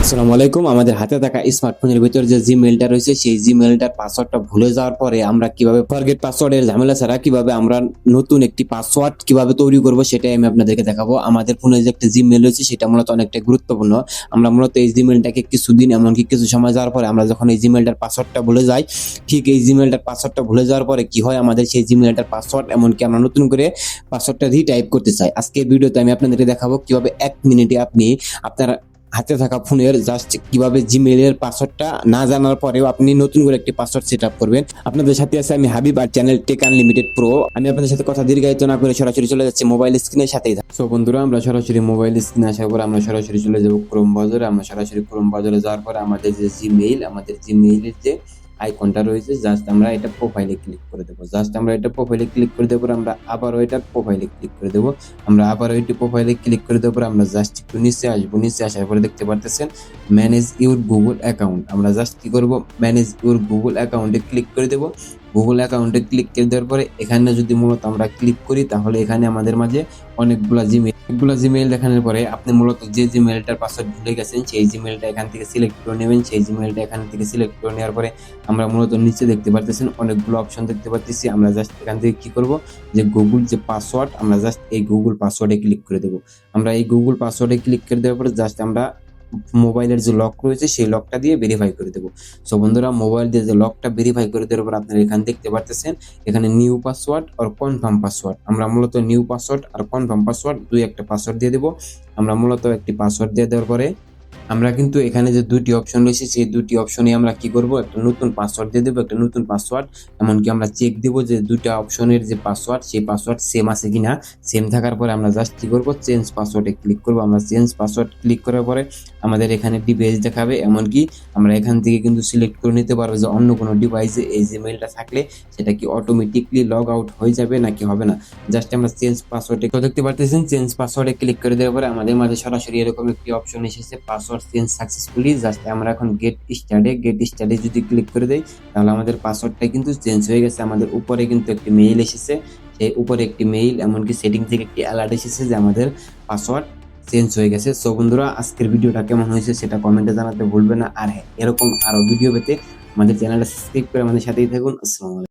আসসালামু আলাইকুম। আমাদের হাতে থাকা স্মার্টফোনের ভিতর যে জিমেইলটা রয়েছে সেই জিমেইলটার পাসওয়ার্ডটা ভুলে যাওয়ার পরে আমরা কিভাবে ফরগেট পাসওয়ার্ডের ঝামেলা ছাড়া কিভাবে আমরা নতুন একটি পাসওয়ার্ড কিভাবে তৈরি করব সেটাই আমি আপনাদেরকে দেখাবো। আমাদের ফোনে যে একটা জিমেইল রয়েছে সেটা মূলত অনেকটা গুরুত্বপূর্ণ। আমরা মূলত এই জিমেইলটাকে কিছুদিন এমনকি কিছু সময় যাওয়ার পরে আমরা যখন এই জিমেইলটার পাসওয়ার্ডটা ভুলে যাই, ঠিক এই জিমেইলটার পাসওয়ার্ডটা ভুলে যাওয়ার পরে কি হয়, আমাদের সেই জিমেইলটার পাসওয়ার্ড এমনকি আমরা নতুন করে পাসওয়ার্ডটা রিটাইপ করতে চাই। আজকের ভিডিওতে আমি আপনাদেরকে দেখাবো কিভাবে 1 মিনিটে আপনি আপনার হাতে থাকা ফোনের জাস্ট কিভাবে জিমেইলের পাসওয়ার্ডটা না জানার পরেও আপনি নতুন করে একটি পাসওয়ার্ড সেট আপ করবেন। আপনাদের সাথে আছে আমি হাবিব আর চ্যানেল টেক আনলিমিটেড প্রো। আমি আপনাদের সাথে কথা দীর্ঘায়িত না করে সরাসরি চলে যাচ্ছি মোবাইল স্ক্রিনের সাথেই। সো বন্ধুরা, আমরা সরাসরি মোবাইল স্ক্রিনে আসার পর আমরা সরাসরি চলে যাব ক্রোম ব্রাউজারে। আমরা সরাসরি ক্রোম ব্রাউজারে যাওয়ার পরে আমাদের যে জিমেইল, আমাদের জিমেইলের যে আইকনটা রয়েছে জাস্ট আমরা এটা প্রোফাইলে ক্লিক করে দেবো। জাস্ট আমরা এটা প্রোফাইলে ক্লিক করে দেবো, আমরা আবারও এটা প্রোফাইলে ক্লিক করে দেবো। আমরা আবারও এটি প্রোফাইলে ক্লিক করে দেওয়ার পরে আমরা জাস্ট একটু নিচে আসবো। নিচে আসার পরে দেখতে পারতেছেন ম্যানেজ ইউর গুগল অ্যাকাউন্ট। আমরা জাস্ট কি করব, ম্যানেজ ইউর গুগল অ্যাকাউন্টে ক্লিক করে দেবো। গুগল অ্যাকাউন্টে ক্লিক করে দেওয়ার পরে এখানে যদি মূলত আমরা ক্লিক করি তাহলে এখানে আমাদের মাঝে অনেকগুলা জিমেইল দেখানোর পরে আপনি মূলত যে জিমেইলটার পাসওয়ার্ড ভুলে গেছেন সেই জিমেইলটা এখান থেকে সিলেক্ট করে নেবেন। সেই জিমেইলটা এখান থেকে সিলেক্ট করে নেওয়ার পরে আমরা মূলত নিচে দেখতে পারতেছেন অনেকগুলো অপশন দেখতে পাচ্ছি। আমরা জাস্ট এখান থেকে কি করব, যে গুগল যে পাসওয়ার্ড, আমরা জাস্ট এই গুগল পাসওয়ার্ডে ক্লিক করে দেব। আমরা এই গুগল পাসওয়ার্ডে ক্লিক করে দেওয়ার পরে জাস্ট আমরা মোবাইলের যে লক রয়েছে সেই লকটা দিয়ে ভেরিফাই করে দেবো। সো বন্ধুরা, মোবাইল দিয়ে যে লকটা ভেরিফাই করে দেওয়ার পর আপনারা এখানে দেখতে পারতেছেন এখানে নিউ পাসওয়ার্ড আর কনফার্ম পাসওয়ার্ড। আমরা মূলত নিউ পাসওয়ার্ড আর কনফার্ম পাসওয়ার্ড দুই একটা পাসওয়ার্ড দিয়ে দেবো। আমরা মূলত একটি পাসওয়ার্ড দিয়ে দেওয়ার পরে আমরা কিন্তু এখানে যে দুটি অপশন রয়েছে সেই দুটি অপশনে আমরা কি করব, একটা নতুন পাসওয়ার্ড দিয়ে দেবো, একটা নতুন পাসওয়ার্ড। এমনকি আমরা চেক দেবো যে দুইটা অপশনের যে পাসওয়ার্ড সেই পাসওয়ার্ড সেম আছে কিনা। সেম থাকার পরে আমরা জাস্ট কি করব, চেঞ্জ পাসওয়ার্ডে ক্লিক করব। আমরা চেঞ্জ পাসওয়ার্ড ক্লিক করার পরে আমাদের এখানে ডিভাইস দেখাবে। এমনকি আমরা এখান থেকে কিন্তু সিলেক্ট করে নিতে পারবো যে অন্য কোনো ডিভাইসে এই জিমেইলটা থাকলে সেটা কি অটোমেটিকলি লগ আউট হয়ে যাবে নাকি হবে না। জাস্ট আমরা চেঞ্জ পাসওয়ার্ডে দেখতে পারতেছেন চেঞ্জ পাসওয়ার্ডে ক্লিক করে দেওয়ার পরে আমাদের মাঝে সরাসরি এরকম একটি অপশন এসেছে, পাসওয়ার্ড চেঞ্জ সাকসেসফুলি। জাস্ট আমরা এখন গেট স্টার্টে যদি ক্লিক করে দেই তাহলে আমাদের পাসওয়ার্ডটা কিন্তু চেঞ্জ হয়ে গেছে। আমাদের উপরে কিন্তু একটি মেইল এসেছে, সেই উপরে একটি মেইল এমনকি সেটিং থেকে একটি অ্যালার্ট এসেছে যে আমাদের পাসওয়ার্ড চেঞ্জ হয়ে গেছে। সো বন্ধুরা, আজকের ভিডিওটা কেমন হয়েছে সেটা কমেন্টে জানাতে ভুলবেন না। আর হ্যাঁ, এরকম আরো ভিডিও পেতে আমাদের চ্যানেলটা সাবস্ক্রাইব করে আমাদের সাথেই থাকুন। আসসালামু আলাইকুম।